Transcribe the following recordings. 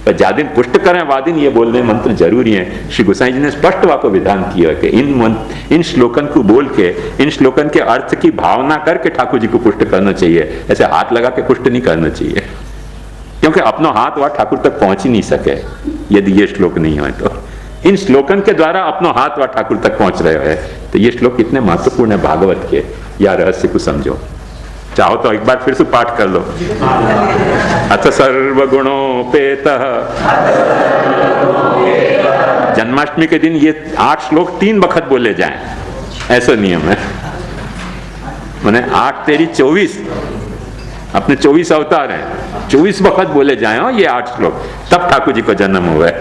पर जादिन पुष्ट करें वादिन ये बोलने मंत्र जरूरी है। श्री गोसाई जी ने स्पष्ट वाको विधान किया कि इन श्लोकन को बोल के, इन श्लोकन के अर्थ की भावना करके ठाकुर जी को पुष्ट करना चाहिए। ऐसे हाथ लगा के पुष्ट नहीं करना चाहिए, क्योंकि अपना हाथ वहां ठाकुर तक पहुंच ही नहीं सके यदि ये श्लोक नहीं हो। तो इन श्लोकन के द्वारा अपना हाथ वहां ठाकुर तक पहुंच रहे है। तो ये श्लोक कितने महत्वपूर्ण है भागवत के, या रहस्य को समझो। चाहो तो एक बार फिर से पाठ कर लो। अथ सर्वगुणोपेतः, जन्माष्टमी के दिन ये 8 श्लोक 3 वक्त बोले जाएं, ऐसा नियम है। माने 8 तेरी 24, अपने 24 अवतार हैं, 24 वक्त बोले जाए हो ये 8 श्लोक, तब ठाकुर जी का जन्म हुआ है।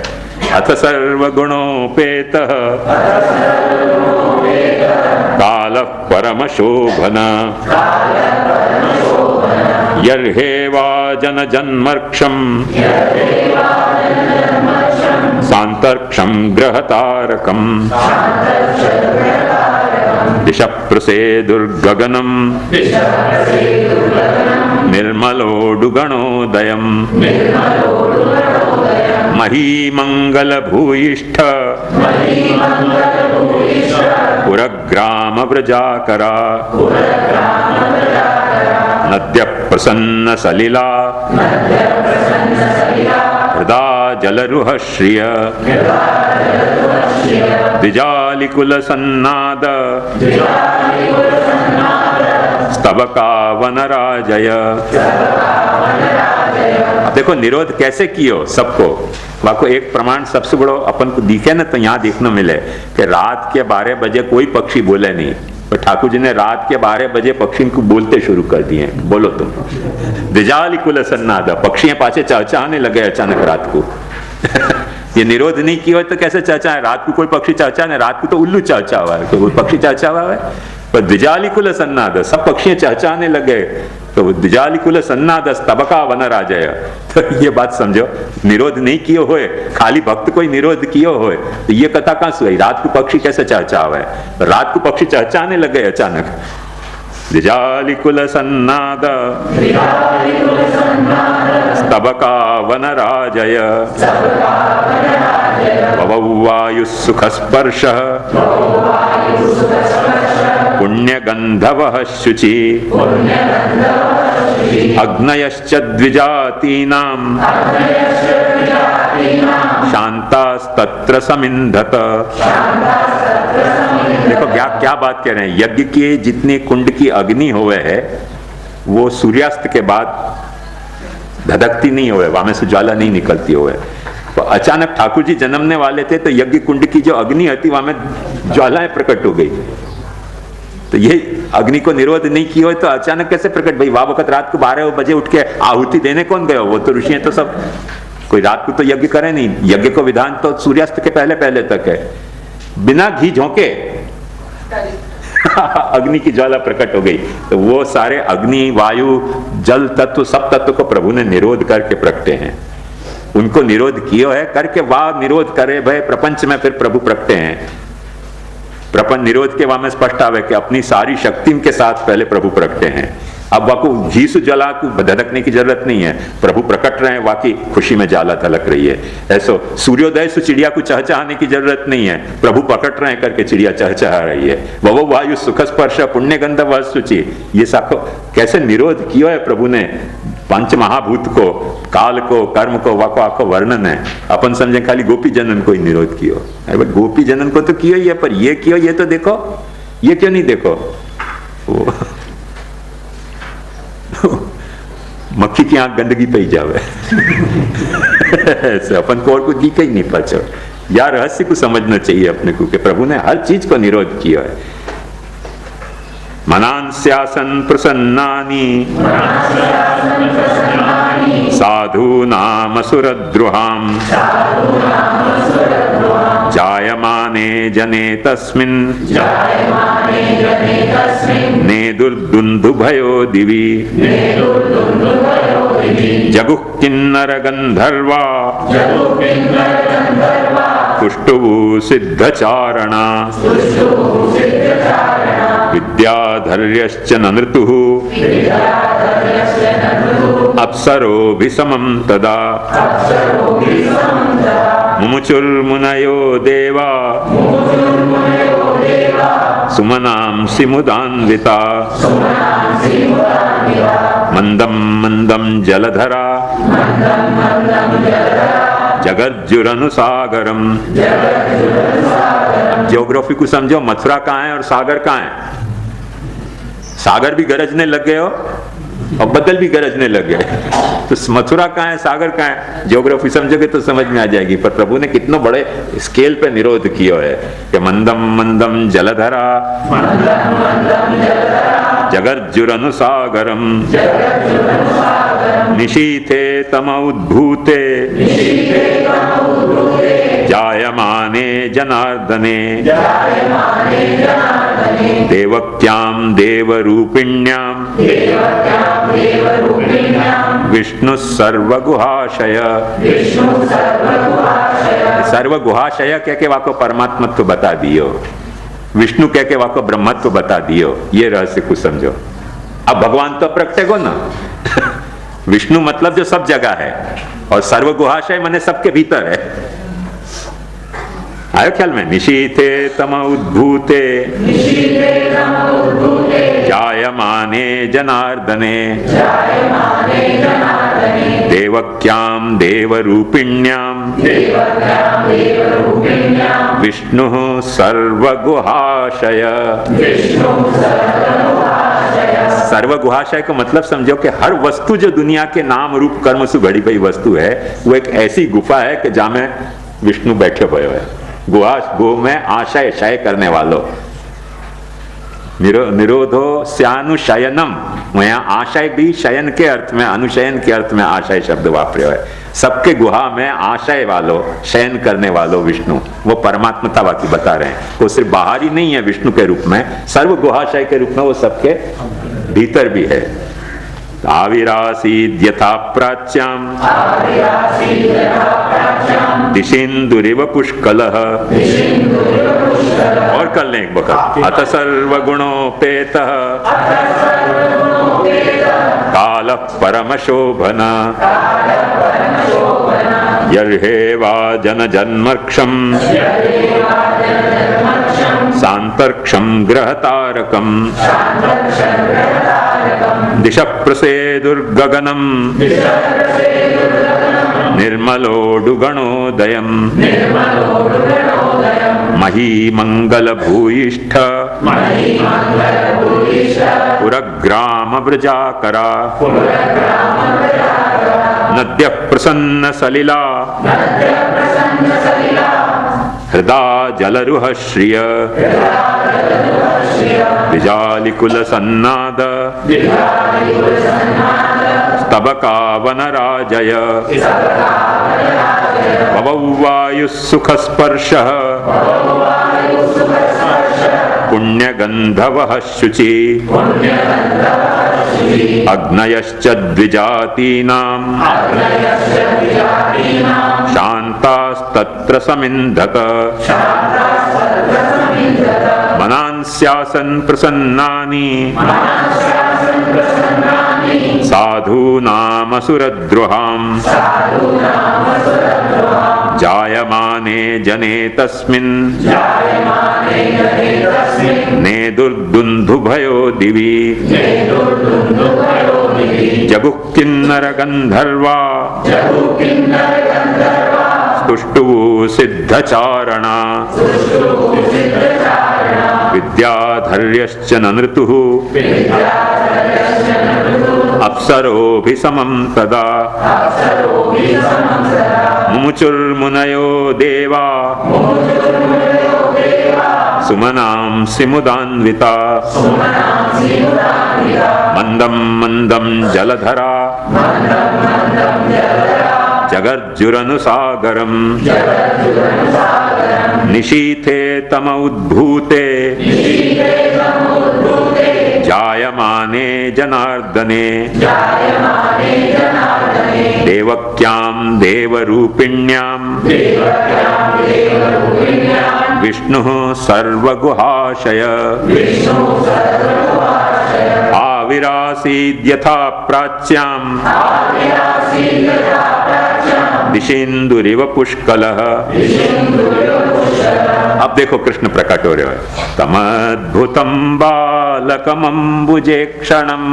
अथ सर्वगुणोपेतः कालः परम शोभना यर्हेवा जन जन्मर्क्षम सांतर्क्षम ग्रहतारकम दिशप्रसेदुर्गगनम निर्मलोडुगणोदयम् महीमंगल भूयिष्ठ पुरग्राम व्रजाकरा नद्य प्रसन्न सलिला हृदा जलरुह श्रिय द्विजालिकुल सन्नाद स्तबका वनराजय। अब देखो निरोध कैसे कियो सबको, वाको एक प्रमाण सबसे बड़ो अपन को दिखे ना, तो यहाँ देखने मिले कि रात के 12 बजे कोई पक्षी बोले नहीं, तो ठाकुर जी ने रात के 12 बजे पक्षी को बोलते शुरू कर दिए। बोलो तुम। द्विजालिकुल सन्नाद, पक्षियां पाछे चहचहाने लगे अचानक रात को। ये निरोध नहीं किया तो कैसे चहचहाए? रात को कोई पक्षी चहचहाए, रात को तो उल्लू चहचहा हुआ है, कोई पक्षी चहचहा हुआ है। पर द्विजालिकुल सन्नाद, सब पक्षियां चहचहाने लगे, तो द्विजालिकुल सन्नाद स्तबका वनराजय। तो ये बात समझो, निरोध नहीं कियो होए, खाली भक्त कोई निरोध कियो होए, तो ये कथा कहां से हुई? रात को पक्षी कैसे चहचहावे? रात को पक्षी चहचहाने लगे अचानक। द्विजालिकुल सन्नाद स्तबका वनराजय भववायु सुख स्पर्श पुण्यगंधवः शुचि अग्नयश्च द्विजातीनां शांतास्तत्र समिन्धत। देखो क्या बात कह रहे हैं। यज्ञ के जितने कुंड की अग्नि होवे है वो सूर्यास्त के बाद धधकती नहीं होवे, वहां में से ज्वाला नहीं निकलती होवे। तो अचानक ठाकुर जी जन्मने वाले थे तो यज्ञ कुंड की जो अग्नि थी वहां में ज्वालाएं प्रकट हो गई। तो ये अग्नि को निरोध नहीं किया हो तो अचानक कैसे प्रकट? भाई वह वक्त रात को 12 बजे उठ के आहुति देने कौन गए? वो तो ऋषि हैं, तो सब कोई रात को तो यज्ञ करे नहीं। यज्ञ को विधान तो सूर्यास्त के पहले तक है। बिना घी झोंके अग्नि की ज्वाला प्रकट हो गई। तो वो सारे अग्नि, वायु, जल तत्व, सब तत्व को प्रभु ने निरोध करके प्रकटे हैं। उनको निरोध किया है करके वाह निरोध करे भय प्रपंच में, फिर प्रभु प्रकटे हैं। प्रपंच निरोध के वहां में स्पष्ट आवे कि अपनी सारी शक्ति के साथ पहले प्रभु प्रकटे हैं। अब वाकू घी से जला को धधकने की जरूरत नहीं है, प्रभु प्रकट रहे हैं, वाकई खुशी में ज्वाला धलक रही है। ऐसो सूर्योदय से चिड़िया को चहचहाने की जरूरत नहीं है, प्रभु प्रकट रहे करके चिड़िया चहचहा रही है। वह वायु सुख स्पर्श पुण्य गंधव शुचि, ये साखो कैसे निरोध किया है प्रभु ने पंच महाभूत को, काल को, कर्म को, वाको आखो वर्णन है। अपन समझे खाली गोपी जनन को ही निरोध कियो। अरे गोपी जनन को तो किया ही है, पर ये कियो, ये तो देखो, ये क्यों नहीं देखो? वो मक्खी की आंख गंदगी पे ही जावे। ऐसे अपन को और कुछ दिखे ही नहीं पाचो। यार रहस्य को समझना चाहिए अपने को कि प्रभु ने हर चीज को निरोध किया है। मनांस्यासन प्रसन्नानि साधूनाम असुरद्रुहाम जायमाने जने तस्मिन् नेदुर्दुन्दुभयो दिवि जगुः किन्नर गन्धर्वा तुष्टुवु सिद्धचारणा विद्याधर्यश्च ननृतुः अप्सरोऽभिसमं तदा मुमुचुर्मुनयो देवा सुमनांसि मुदान्विता मंदं मंदं जलधरा जगज्जुरनुसागरम। ज्योग्राफी को समझो, मथुरा कहाँ है और सागर कहाँ है? सागर भी गरजने लग गए हो और बदल भी गरजने लग गए, तो मथुरा कहाँ है, सागर कहाँ है? ज्योग्राफी समझोगे तो समझ में आ जाएगी। पर प्रभु ने कितने बड़े स्केल पे निरोध किया है कि मंदम मंदम जलधरा जगज्जुरनुसागरम निशीथे तम उद्भूते जायमाने जनार्दने देवक्यां देवरूपिण्यां विष्णु सर्वगुहाशय। सर्वगुहाशय कह के वाको परमात्मत्व बता दियो, विष्णु कह के वाको ब्रह्मत्व बता दियो। ये रहस्य कुछ समझो। अब भगवान तो प्रकटेगो ना विष्णु मतलब जो सब जगह है, और सर्वगुहाशय माने सबके भीतर है। आयो ख्याल में? निशीथे तम उद्भूते जायमाने जनार्दने देवक्यां देवरूपिण्यां विष्णुः सर्वगुहाशय। सर्वगुहाशय का मतलब समझो कि हर वस्तु जो दुनिया के नाम रूप कर्म से घड़ी भई वस्तु है, वो एक ऐसी गुफा है कि जहां में विष्णु बैठे हुए है। गुहा गो में आशय शय करने वालों, निरोधो स्यानुशयनम। यहाँ आशय भी शयन के अर्थ में, अनुशयन के अर्थ में आशय शब्द वापरे है। सबके गुहा में आशय वालों, शयन करने वालों विष्णु, वो परमात्मता बाकी बता रहे हैं। वो सिर्फ बाहर ही नहीं है विष्णु के रूप में, सर्व गुहाशय के रूप में वो सबके भीतर भी है। आविरासीद यथा प्राच्यां दिशेन्दुरिव पुष्कलः। और कर लें एक वक्त। अत सर्वगुणोपेतः कालः परमशोभन यर्हेवा जनजन्मर्क्षं सान्तर्क्षं ग्रहतारकम् दिशः प्रसेदुर्गगनम् निर्मलोडुगणोदयम् महीमङ्गलभूयिष्ठ पुरग्रामवृजाकरा नद्यः प्रसन्नसलिला हृदा जलरुह श्रिय विजालिकुलसन्नाद स्तबकावनराजय भववायुस्सुखस्पर्शः पुण्यगन्धवः शुचि अग्नयश्च द्विजातीनां शान्तास्तत्र समिन्धत मनांस्यासन् प्रसन्नानि साधूनामसुरद्रुहाम् जायमाने जने तस्मिन् नेदुर्दुन्दुभयो दिवि जगुः किन्नरगन्धर्वा स्तुष्टुः सिद्धचारणा विद्याधर्यश्च ननृतुः अप्सरोऽभिसमं तदा मुमुचुर्मुनयो देवा सुमनांसि मुदान्विता मंदं मंदं जलधरा जगज्जुरनुसागरम् निशीथे तम उद्भूते जायमाने जनार्दने देवक्यां देवरूपिण्यां विष्णुः सर्वगुहाशय आविरासीद्यथा प्राच्यां दिशेन्दुरिव पुष्कलः। अब देखो कृष्ण प्रकट हो रहे हो। तमद्भुतं बालकमम्बुजे क्षणं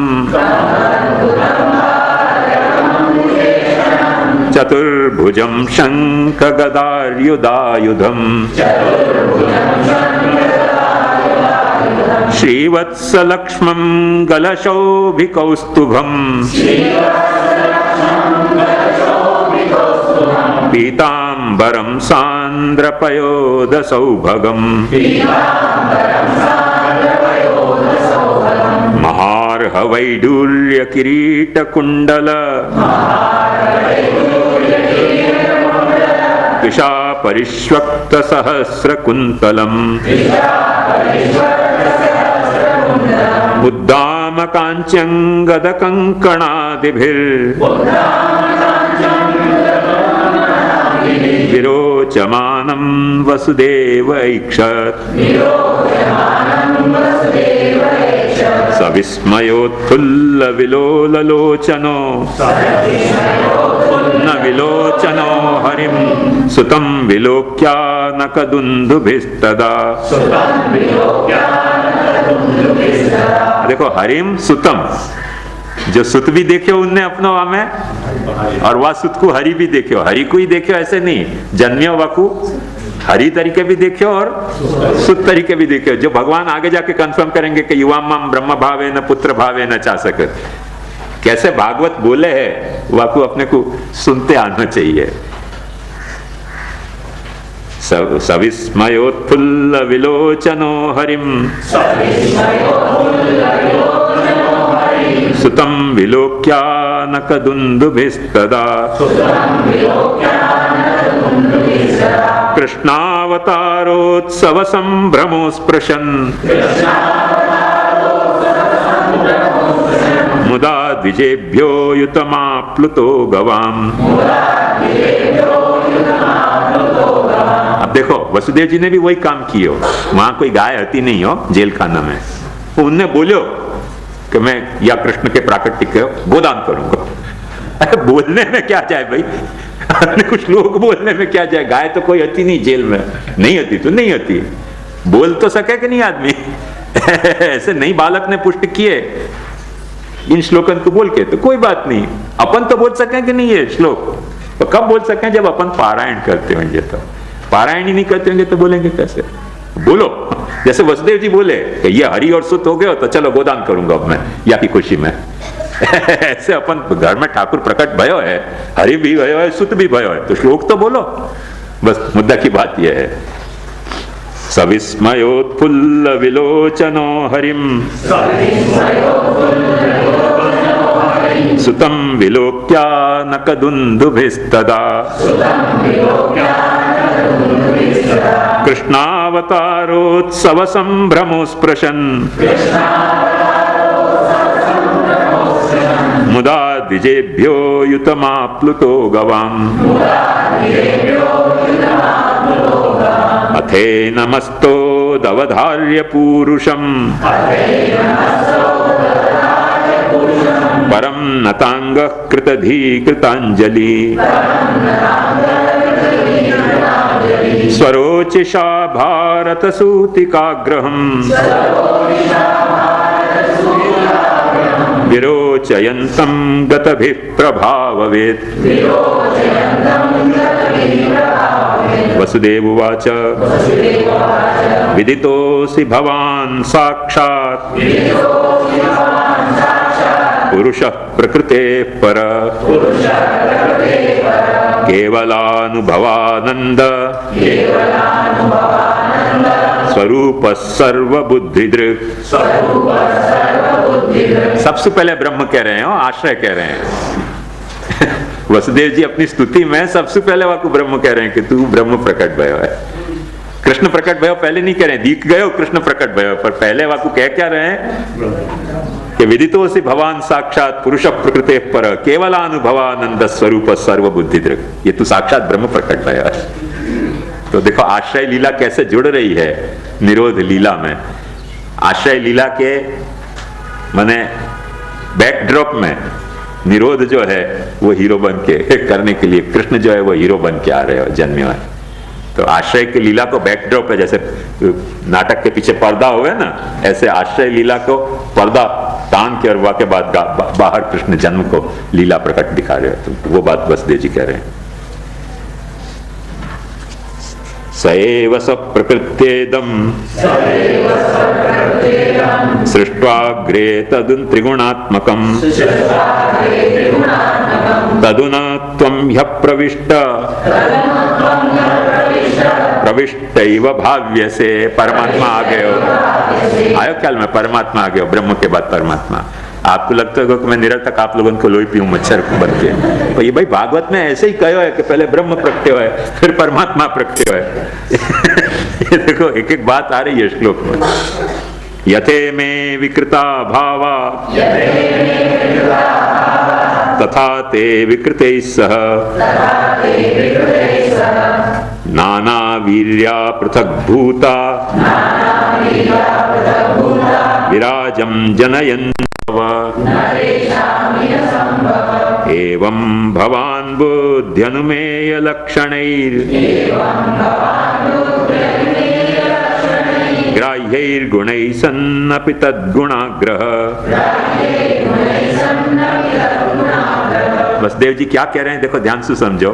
चतुर्भुजं शङ्खगदार्युधायुधम् श्रीवत्सलक्ष्मं गलशोभिकौस्तुभम् पीताम्बरं सान्द्रपयोदसौभगम् महार्हवैडूर्यकिरीटकुण्डल पिशापरिष्वक्तसहस्रकुन्तलम् विरोचमानं वसुदेवैक्षत् सविस्मयोत्फुल्लविलोललोचनो न विलोचनो हरिं सुतं विलोक्यानकदुन्दुभिस्तदा। देखो हरिम सुतम, जो सुत भी देखे उनने अपनो में, और वह सुत को हरि भी देखे, हरि को ही देखे ऐसे नहीं, जन्म्यो वकु हरि तरीके भी देखे और सुत तरीके भी देखे, जो भगवान आगे जाके कंफर्म करेंगे कि युवाम ब्रह्म भावे न पुत्र भावे न चा सकत। कैसे भागवत बोले है वाकु अपने को सुनते आना चाहिए। सविस्मयोत्फुल्ल विलोचनो हरिम सुतं विलोक्यानकदुन्दुभिस्तदा। कृष्णावतारोत्सव संभ्रमोस्पृशन् मुदा द्विजेभ्यो युतमाप्लुतो गवाम्। अब देखो वसुदेव जी ने भी वही काम किया। वहां कोई गाय हती नहीं हो जेल खाना में, तो उनने बोलो कि मैं या कृष्ण के प्राकट्य के गोदान करूंगा। अरे बोलने में क्या जाए भाई, अपने कुछ लोग बोलने में क्या जाए। गाय तो कोई हती नहीं जेल में, नहीं हती तो नहीं हती, बोल तो सके कि नहीं आदमी। ऐसे नहीं बालक ने पुष्ट किए इन श्लोकन को बोल के, तो कोई बात नहीं। अपन तो बोल सकें कि नहीं, ये श्लोक तो कब बोल सकें, जब अपन पारायण करते होंगे। तो पारायण ही नहीं करते होंगे तो बोलेंगे कैसे। बोलो, जैसे वसुदेव जी बोले कि ये हरि और सुत हो गए तो चलो गोदान करूंगा अब मैं या की खुशी में। ऐसे अपन घर में ठाकुर प्रकट भयो है, हरि भी भयो है, सुत भी भयो है, तो श्लोक तो बोलो। बस मुद्दा की बात यह है। सविस्मयोत्फुल्ल विलोचनो हरिम सुतं विलोक्यानकदुन्दुभिस्तदा। कृष्णावतारोत्सव संभ्रमोस्पृशन् मुदा द्विजेभ्यो युतमाप्लुतो गवाम्। अथे नमस्तो दवधार्य पूरुषम् परम नतांगः कृतधीकृतांजलि। स्वरोचिषा भारतसूतिकाग्रहम् विरोचयन्तं गतभिः प्रभाववेत्। वसुदेव उवाच विदितोऽसि भवान् साक्षात् पुरुषः प्रकृतेः परः केवलानुभवानन्द स्वरूपः सर्वबुद्धिदृक्। सबसे पहले ब्रह्म कह रहे हैं, आश्रय कह रहे हैं। वसुदेव जी अपनी स्तुति में सबसे पहले वाकु ब्रह्म कह रहे हैं कि तू ब्रह्म प्रकट भयो है। कृष्ण प्रकट भयो पहले नहीं कह रहे, दीख गयो कृष्ण प्रकट भयो, पर पहले वाकु कह क्या रहे हैं कि विदितोसि भवान साक्षात पुरुष प्रकृते पर केवलानुभवानंद स्वरूप सर्वबुद्धि दृक्, ये तो साक्षात ब्रह्म प्रकट भया। तो देखो आश्रय लीला कैसे जुड़ रही है निरोध लीला में। आश्रय लीला के माने बैकड्रॉप में निरोध जो है वो हीरो बन के करने के लिए कृष्ण जो है वो हीरो बन के आ रहे हो, जन्मे हुए। तो आश्रय की लीला को बैकड्रॉप है, जैसे नाटक के पीछे पर्दा हुए ना, ऐसे आश्रय लीला को पर्दा तान के और वाके बाद बाहर कृष्ण जन्म को लीला प्रकट दिखा रहे हो। तो वो बात वसुदेव जी कह रहे हैं। सएव स प्रकृत्येदं सृष्ट्वाग्रे तदुन त्रिगुणात्मकं तदुना त्वं ह्यप्रविष्ट प्रविष्टैव भाव्यसे। परमात्मा आ गए हो, आयो ख्याल में, परमात्मा आ गए हो, ब्रह्म के बाद परमात्मा। आपको लगता है कि मैं निरर्थक आप लोगों को लोई पीऊं मच्छर बन के, तो ये भाई भागवत में ऐसे ही कहो है कि पहले ब्रह्म प्रकटे हुए फिर परमात्मा प्रकटे हुए। ये देखो एक एक बात आ रही है श्लोक में। यथे में विकृता भावा तथा ते विकृते सह नाना वीर्या पृथक भूता विराजं जनयन् एवं भवान् बुद्ध्यनुमेय लक्षणैर् ग्राह्यैर्गुणैः सन्नपि तद्गुणाग्रह। वसुदेव जी क्या कह रहे हैं, देखो ध्यान से समझो।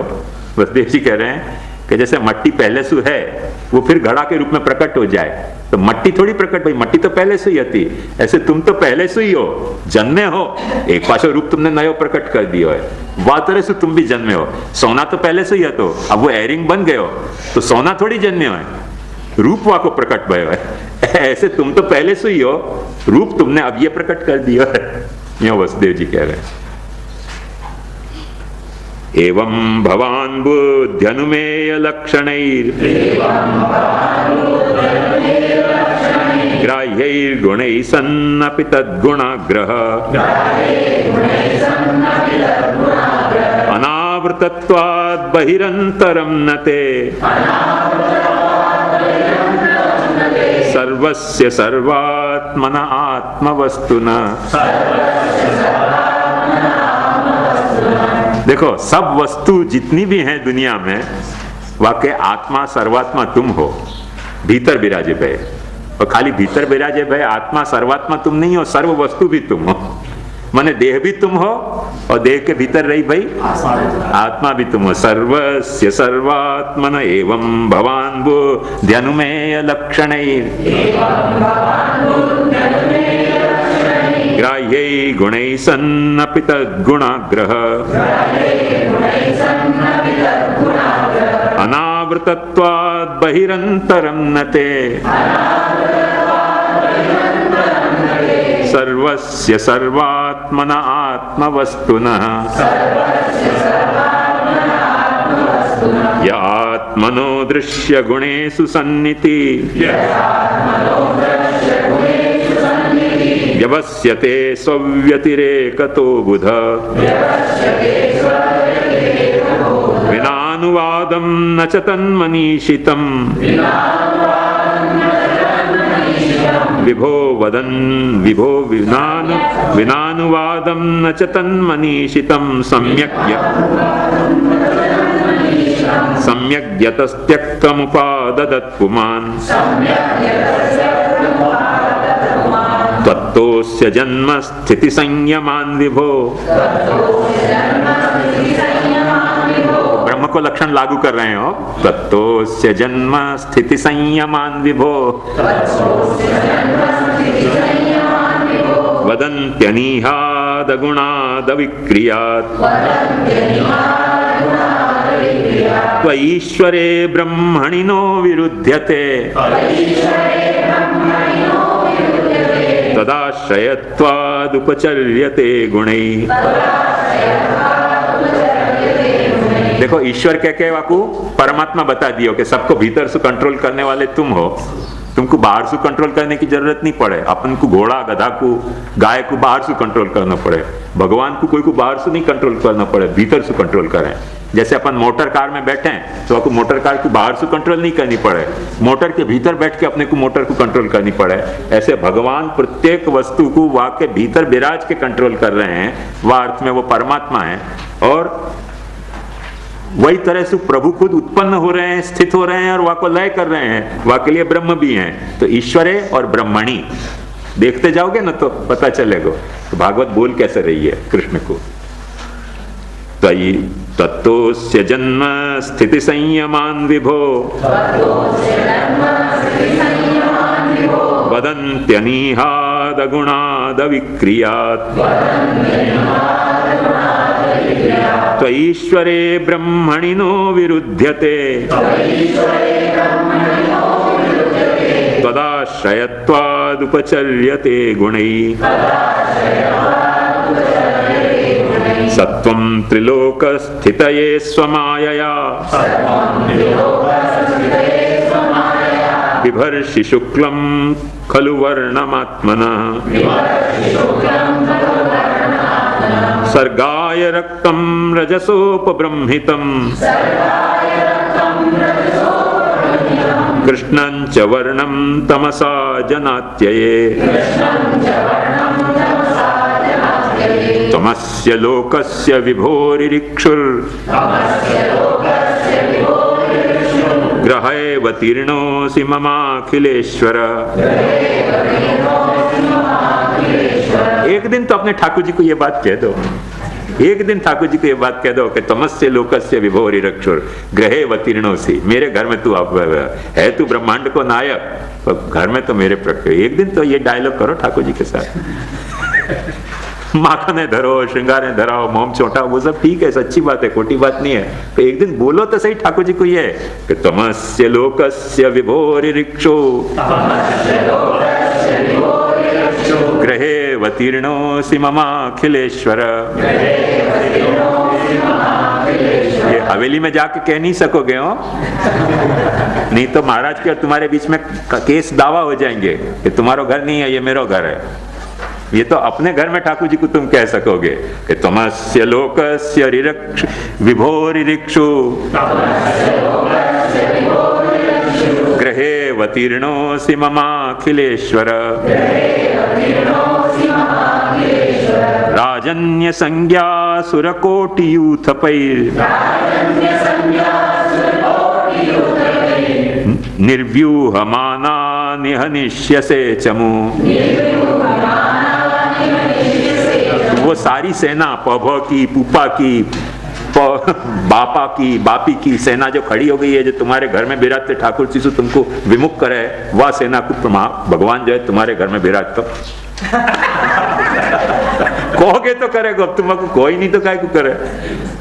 वसुदेव जी कह रहे हैं कि जैसे मट्टी पहले से है वो फिर घड़ा के रूप में प्रकट हो जाए, तो मट्टी थोड़ी प्रकट, भाई मट्टी तो पहले से ही थी, ऐसे तुम तो पहले से ही हो, जन्मे हो, एक पासो रूप तुमने नयो प्रकट कर दियो है, वह तरह से तुम भी जन्मे हो। सोना तो पहले से ही है, तो अब वो एयरिंग बन गए हो, तो सोना थोड़ी जन्मे हो, रूप वा को प्रकट भयो है। ऐसे तुम तो पहले से ही हो, रूप तुमने अब ये प्रकट कर दिया है। यह वसुदेव जी कह रहे हैं। एवं भवान् बुद्ध्यनुमेय लक्षणैर् ग्राह्यैर्गुणैः सन्नपि तद्गुणाग्रह अनावृतत्वात् बहिरन्तरं न ते सर्वस्य सर्वात्मन आत्मवस्तुना। देखो सब वस्तु जितनी भी हैं दुनिया में, वाकई आत्मा सर्वात्मा तुम हो, भीतर विराजे भय। और खाली भीतर विराजे भय आत्मा सर्वात्मा तुम नहीं हो, सर्व वस्तु भी तुम हो। माने देह भी तुम हो और देह के भीतर रही भाई आत्मा भी तुम हो। सर्वस्य सर्वात्मन एवं भवान् बुद्ध्यनुमेय लक्षणैर् ग्राह्यै गुणैः सन्नपि तद्गुणाग्रह अनावृतत्वात् बहिरन्तरं न ते सर्वस्य सर्वात्मन आत्मवस्तुनः। य आत्मनो दृश्य गुणेषु सन्निति व्यवस्यते स्वव्यतिरेकतो बुध विनानुवादं न च तन्मनीषितं विभो वदन् विभो विनानुवादं न च तन्मनीषितं सम्यक् यतस्त्यक्तमुपाददत् पुमान् तत्तोस्य जन्म स्थिति संयमान् विभो। ब्रह्म को लक्षण लागू कर रहे हो। तत्तोस्य जन्म स्थिति संयमान् विभो वदन्त्यनीहाद गुणाद विक्रियात् त्वईश्वरे ब्रह्मणि नो विरुध्यते तदाश्रयत्वादुपचर्यते गुणैः। देखो ईश्वर के वाकू परमात्मा बता दियो कि सबको भीतर से कंट्रोल करने वाले तुम हो, तुमको बाहर से कंट्रोल करने की जरूरत नहीं पड़े। अपन को घोड़ा गधा को गाय को बाहर से कंट्रोल करना पड़े, भगवान को कोई को बाहर से नहीं कंट्रोल करना पड़े, भीतर से कंट्रोल करें। जैसे अपन मोटर कार में बैठे हैं तो आपको मोटर कार को बाहर से कंट्रोल नहीं करनी पड़े, मोटर के भीतर बैठ के अपने को मोटर को कंट्रोल करनी पड़े। ऐसे भगवान प्रत्येक वस्तु को वहां के भीतर विराज के कंट्रोल कर रहे हैं, वह अर्थ में वो परमात्मा है। और वही तरह से प्रभु खुद उत्पन्न हो रहे हैं, स्थित हो रहे हैं और वहां को लय कर रहे हैं, वहां के लिए ब्रह्म भी हैं। तो ईश्वरे और ब्रह्मणी देखते जाओगे ना तो पता चलेगा। तो भागवत बोल कैसे रही है कृष्ण को, तत्तोस्य जन्म स्थिति संयमान विभो वदन्त्यनीहाद गुणाद विक्रियात् त्वईश्वरे ब्रह्मणि नो विरुध्यते त्वदाश्रयत्वादुपचर्यते गुणैः सत्वं त्रिलोकस्थितये स्वमायया बिभर्षि शुक्लं खलु वर्णमात्मनः सर्गाय रक्तं रजसोपब्रह्मितं कृष्णं च वर्णं तमसा जनात्यये तमस्य लोकस्य विभोरिरिक्षुर् ग्रहैवतीर्णोऽसि ममाखिलेश्वर। एक दिन तो अपने ठाकुर जी को ये बात कह दो, एक दिन ठाकुर जी को ये बात कह दो कि तमस्य लोकस्य विभोरिरक्षुर् ग्रहेवतीर्णोऽसि, मेरे घर में तू है, तू ब्रह्मांड को नायक, तो घर में तो मेरे प्रकट। एक दिन तो ये डायलॉग करो ठाकुर जी के साथ। माखने धरो, श्रृंगारे धराओ, मोम छोटाओ, वो सब ठीक है, सच्ची बात है, खोटी बात नहीं है। तो एक दिन बोलो तो सही ठाकुर जी को ये कि तमस्य लोकस्य विभोरिरिक्षो ग्रहेवतीर्णोऽसि ममाखिलेश्वर। ये हवेली में जाके कह नहीं सकोगे हो, नहीं तो महाराज के और तुम्हारे बीच में केस दावा हो जाएंगे कि तुम्हारा घर नहीं है, ये मेरा घर है। ये तो अपने घर में ठाकुर जी को तुम कह सकोगे कि तमस्य लोकस्य विभोरिरिक्षु ग्रहेवतीर्णोऽसि ममाखिलेश्वर। राजन्य संज्ञा सुरकोटियूथपैर् निर्व्यूहमाना निहनिष्यसे चमु। वो सारी सेना पौभो की, पूपा की, बापा की, बापी की सेना जो खड़ी हो गई है, जो तुम्हारे घर में विराजते ठाकुर जी से तुमको विमुख करे, वह सेना को भगवान जो है तुम्हारे घर में विराजता। कहोगे तो करेगा, अब तुमको कोई नहीं तो काय को करे,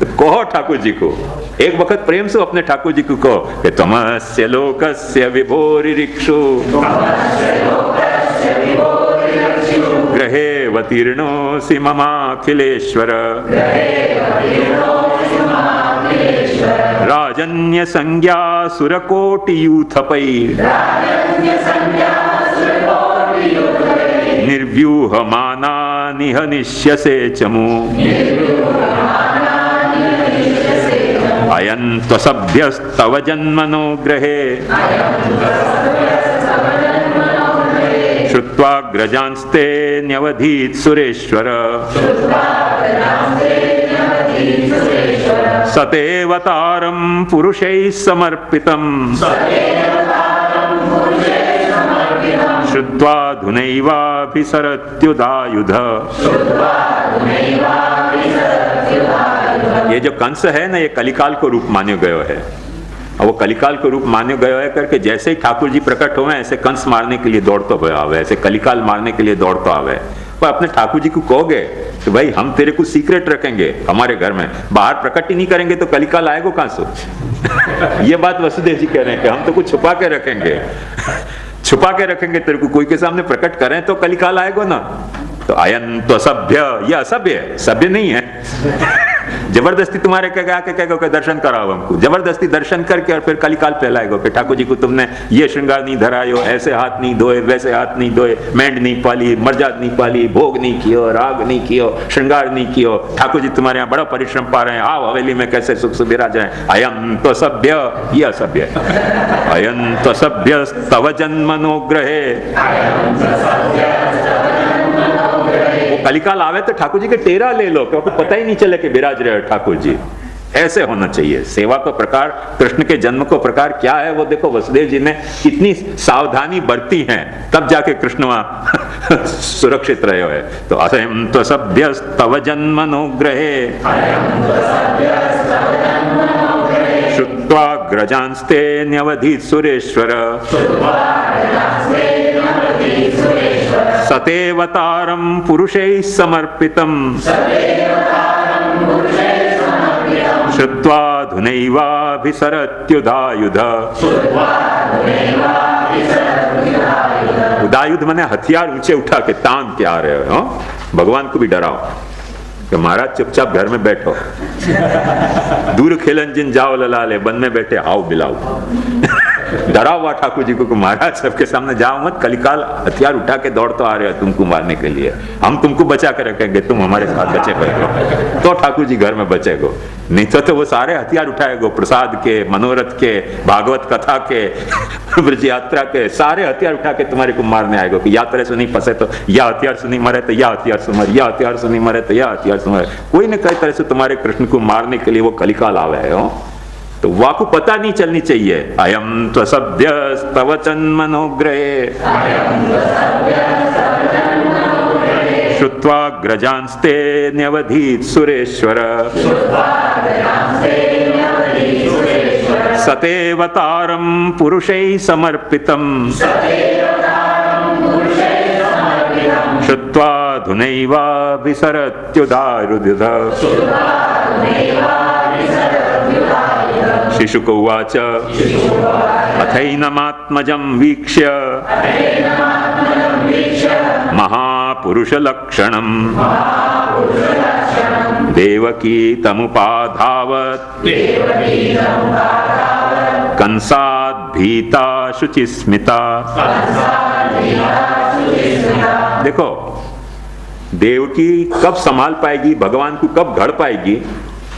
तो कहो ठाकुर जी को एक वक्त प्रेम से अपने ठाकुर जी को कहो कि तमस्य लोकस्य विभोरिरिक्षु ग्रहेवतीर्णोऽसि ममाखिलेश्वर। राजन्य संज्ञा सुरकोटियूथपैर् निर्व्यूहमाना निहनिष्यसे चमु। अयं त्वसभ्यस्तव जन्मनो ग्रहे श्रुत्वाग्रजांस्ते न्यवधीत् सुरेश्वर। सतेवतारं पुरुषैः समर्पितं श्रुत्वा धुनैवाभिसरत्युदायुध। ये जो कंस है ना, ये कलिकाल को रूप मान्यो गयो है, और वो कलिकाल को रूप मान्यो गयो है करके जैसे ही ठाकुर जी प्रकट हुए ऐसे कंस मारने के लिए दौड़तो गयो आवे, ऐसे कलिकाल मारने के लिए दौड़तो आवे। पर अपने ठाकुर जी को कहोगे तो भाई हम तेरे को सीक्रेट रखेंगे हमारे घर में, बाहर प्रकट ही नहीं करेंगे तो कलिकाल आएगा कहां से? ये बात वसुदेव जी कह रहे हैं कि हम तो कुछ छुपा के रखेंगे, छुपा के रखेंगे, तेरे को कोई के सामने प्रकट करें तो कलिकाल आएगा ना। तो अयन तो सभ्य, यह असभ्य है, सभ्य नहीं है। जबरदस्ती तुम्हारे कहेगा दर्शन कराओ हमको, जबरदस्ती दर्शन करके और फिर कलिकाल फैलाएगा कि ठाकुर जी को तुमने ये श्रृंगार नहीं धरायो, ऐसे हाथ नहीं धोए, वैसे हाथ नहीं धोए, मेंढ नहीं पाली, मर्जाद नहीं पाली, भोग नहीं कियो, राग नहीं कियो, श्रृंगार नहीं कियो, ठाकुर जी तुम्हारे यहाँ बड़ा परिश्रम पा रहे हैं, आओ हवेली में कैसे सुख से विराज रहे हैं। अयम तो सभ्य, ये असभ्य, अयम तो सभ्य तव जन्मनोग्रहे। कलिकाल आवे तो ठाकुर जी के टेरा ले लो, क्योंकि पता ही नहीं चले कि विराज रहे ठाकुर जी। ऐसे होना चाहिए। सेवा का प्रकार, कृष्ण के जन्म को प्रकार क्या है वो देखो, वसुदेव जी ने कितनी सावधानी बरती है, तब जाके कृष्ण वहां सुरक्षित रहे है। तो असयम तो सभ्यस्तव जन्मनोग्रहे श्रुत्वा ग्रजांस्ते न्यवधीत सुरेश्वर सतेवतारं पुरुषैः समर्पितं श्रुत्वा धुनैवाभिसरत्युदायुध। उदायुध माने हथियार ऊंचे उठा के तान के आ रहे हो। भगवान को भी डराओ कि महाराज चुपचाप घर में बैठो, दूर खेलन जिन जाओ ललाले, बन में बैठे आओ बिलाओ। डरा हुआ ठाकुर जी को कि महाराज सबके सामने जाओ मत, कलिकाल हथियार उठा के दौड़ तो आ रहे हो तुमको मारने के लिए, हम तुमको बचा कर रखेंगे, तुम हमारे साथ बचे बैठो। तो ठाकुर जी घर में बचेगो, नहीं तो वो सारे हथियार उठाएगो, प्रसाद के, मनोरथ के, भागवत कथा के, ब्रज यात्रा के, सारे हथियार उठा के तुम्हारे को मारने आएगो कि यात्रा से नहीं फंसे तो या हथियार से नहीं मरे तो या हथियार से मरे, या हथियार से नहीं मरे तो या हथियार से मरे। कोई न कई तरह से तुम्हारे कृष्ण को मारने के लिए वो कलिकाल आवे हो। तो वाकु पता नहीं चलनी चाहिए। अयम त्वसभ्यस्तव जन्मनोग्रहे श्रुत्वा ग्रजांस्ते न्यवधीत सुरेश्वर सतेवतारं पुरुषैः समर्पितं श्रुत्वा धुनैवाभिसरत्युदायुध। शिशुक उवाच अथैनमात्मजं वीक्ष्य महापुरुषलक्षणं देवकी तमुपाधावत् कंसात् भीता शुचिस्मिता। देखो देवकी कब संभाल पाएगी, भगवान को कब घड़ पाएगी,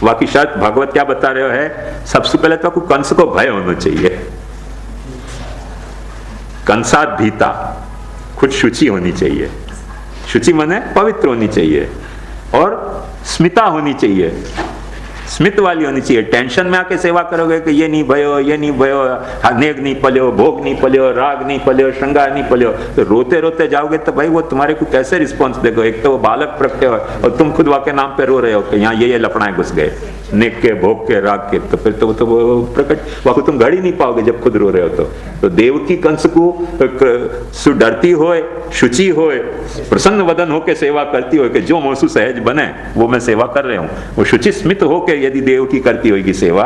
बाकी शर्त भागवत क्या बता रहे हो है, सबसे पहले तो आपको कंस को भय होना चाहिए। कंसात भीता, खुद शुचि होनी चाहिए, शुचि माने पवित्र होनी चाहिए, और स्मिता होनी चाहिए, स्मित वाली होनी चाहिए। टेंशन में आके सेवा करोगे कि ये नहीं भयो, ये नहीं भयो, नेग नहीं पल्यो, भोग नहीं पल्यो, राग नहीं पल्यो, श्रृंगार नहीं पल्यो, तो रोते रोते जाओगे तो भाई वो तुम्हारे को कैसे रिस्पॉन्स देगा। एक तो वो बालक प्रकटे हो और तुम खुद वाके नाम पे रो रहे हो कि यहाँ ये लफड़ाएं घुस गए, नेक के, भोग के, राग के, तो फिर तो वो प्रकट वाको तुम घड़ ही नहीं पाओगे जब खुद रो रहे हो। तो देवकी कंस को सुडरती होए, शुचि होए, प्रसन्न वदन होके सेवा करती हो कि जो मौसू सहज बने वो मैं सेवा कर रहे हूँ, वो शुचि स्मित होके यदि देवकी करती होगी सेवा,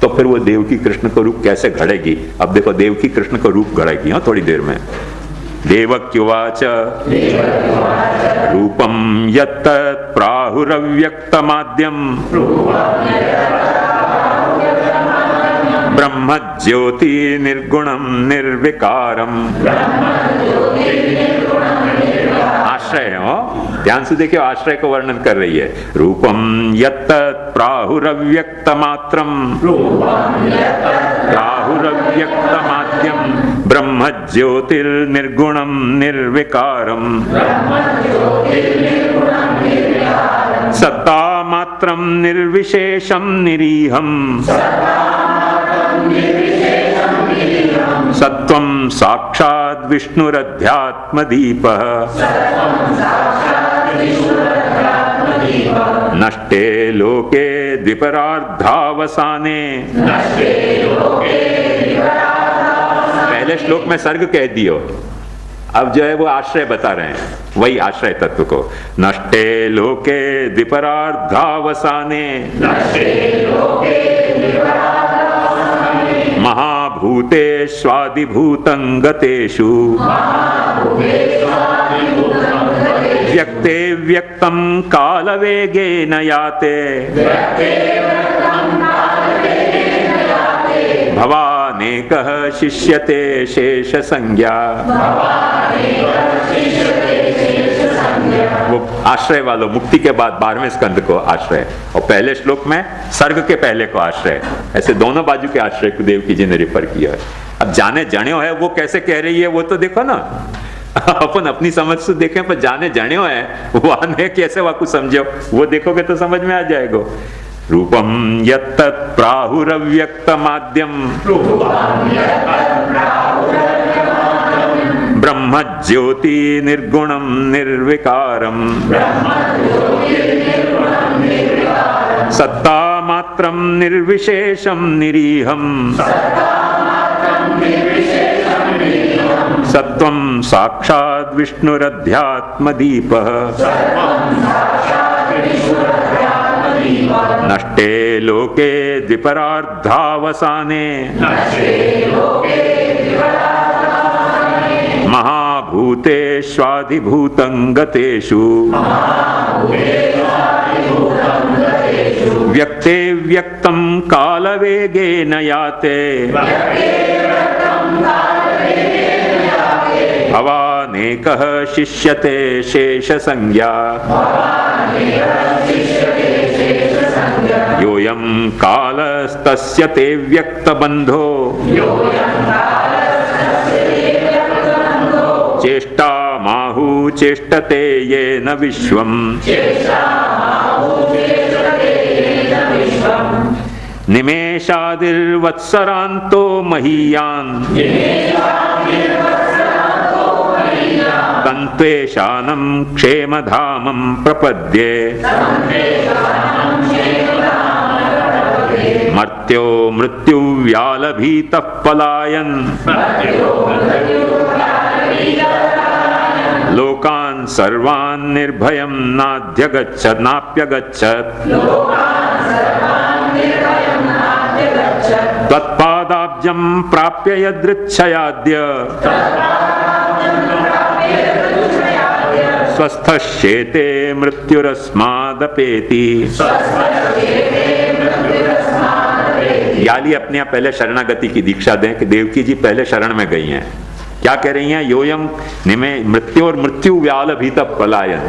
तो फिर वो देवकी कृष्ण को रूप कैसे घड़ेगी। अब देखो देवकी कृष्ण को रूप घड़ेगी हाँ थोड़ी देर में। देवक्युवाच रूपम यत्तत् प्राहुरव्यक्तमाद्यम ब्रह्म ज्योति निर्गुणम निर्विकारम। आश्रय हो, ध्यान से देखिए, आश्रय को वर्णन कर रही है। रूपम यत्तत् प्राहुरव्यक्तमात्रम प्राहुरव्यक्तमाद्यम ब्रह्म ज्योतिर्निर्गुणम निर्विकारम सत्ता मात्रम निर्विशेषम निरीहम सत्वं साक्षात् विष्णुरध्यात्मदीपः नष्टे लोके द्विपरार्धावसाने। पहले श्लोक में सर्ग कह दियो, अब जो है वो आश्रय बता रहे हैं, वही आश्रय तत्व को। नष्टे लोके द्विपरार्धावसाने महाभूतेष्वादिभूतं गतेषु व्यक्ते व्यक्तं कालवेगेन याते भवानेकः शिष्यते शेष संज्ञा। वो आश्रय वालों, मुक्ति के बाद 12वें स्कंद को आश्रय, और पहले श्लोक में सर्ग के पहले को आश्रय, ऐसे दोनों बाजू के आश्रय को देवकी जी ने रेफर किया है। अब जाने जण्यो है वो कैसे कह रही है वो तो देखो ना, अपन अपनी समझ से देखें, पर जाने जण्यो है वाने कैसे वाकु समझो, वो देखोगे तो समझ में आ जाएगा। रूपम यत्तत् प्राहुरव्यक्त माध्यम ब्रह्म ज्योति निर्गुणम निर्विकारम सत्ता मात्रम निर्विशेषम निरीहम सत्वं साक्षात् विष्णुरध्यात्मदीपः नष्टे लोके द्विपरार्धावसाने महाभूतेष्वाधिभूतं गतेषु व्यक्ते व्यक्तं कालवेगेन याते भवानेकः शिष्यते शेष संज्ञा। योऽयं कालस्तस्य ते व्यक्तबन्धो चेष्टा माहु चेष्टते येन विश्वम् निमेषादिर्वत्सरान्तो महीयान् तन्त्वेषानं क्षेमधामं प्रपद्ये मर्त्यो मृत्युव्यालभीतः पलायन् लोकान् सर्वान् निर्भयं नाप्यगच्छत् त्वत्पादाब्जं प्राप्य यदृच्छयाद्य स्वस्थश्चेते मृत्युरस्मादपेति। याली अपने आप पहले शरणागति की दीक्षा दें कि देवकी जी पहले शरण में गई हैं। क्या कह रही हैं? योयम निमे मृत्यु और मृत्यु व्याल भीत पलायन।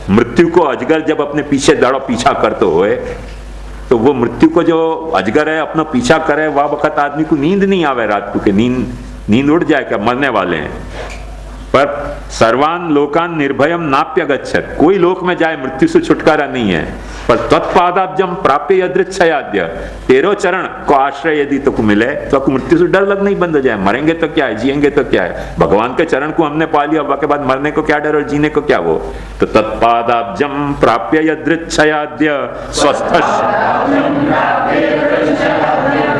मृत्यु को अजगर जब अपने पीछे दौड़ पीछा करते हुए, तो वो मृत्यु को जो अजगर है अपना पीछा करे, वह वक्त आदमी को नींद नहीं आवे, रात को के नींद उड़ जाए, क्या मरने वाले हैं। पर सर्वान लोकान निर्भयम नाप्यगच्छत, कोई लोक में जाए मृत्यु से छुटकारा नहीं है। पर तत्पादाब्जम प्राप्य यदृच्छयाद्य, तेरो चरण को आश्रय यदि तो मिले तो मृत्यु से डर लगना ही बंद हो जाए। मरेंगे तो क्या है, जिएंगे तो क्या है, भगवान के चरण को हमने पा लिया, के बाद मरने को क्या डर और जीने को क्या वो। तो तत्पादाब्जम प्राप्य यदृच्छयाद्य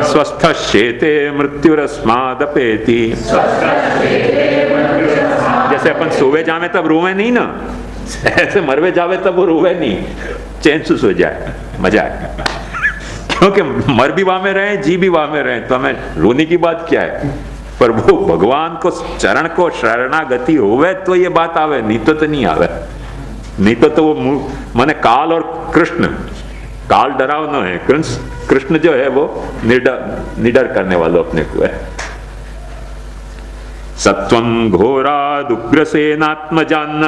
स्वस्थश्चेते मृत्युरस्मादपेति। जैसे अपन सोवे जावे तब रोवे नहीं ना, ऐसे मरवे जावे तब वो रोवे नहीं, चैन से सो जाए, मजा है। क्योंकि मर भी वहां में रहे, जी भी वहां में रहे, तो हमें रोने की बात क्या है। पर वो भगवान को चरण को शरणागति होवे तो ये बात आवे, नहीं तो नहीं आवे। नहीं तो वो माने काल और कृष्ण, काल डरावना है, कृष्ण जो है वो निडर करने वालों अपने को है। सत्वं घोरादुग्रसेनात्मजान्न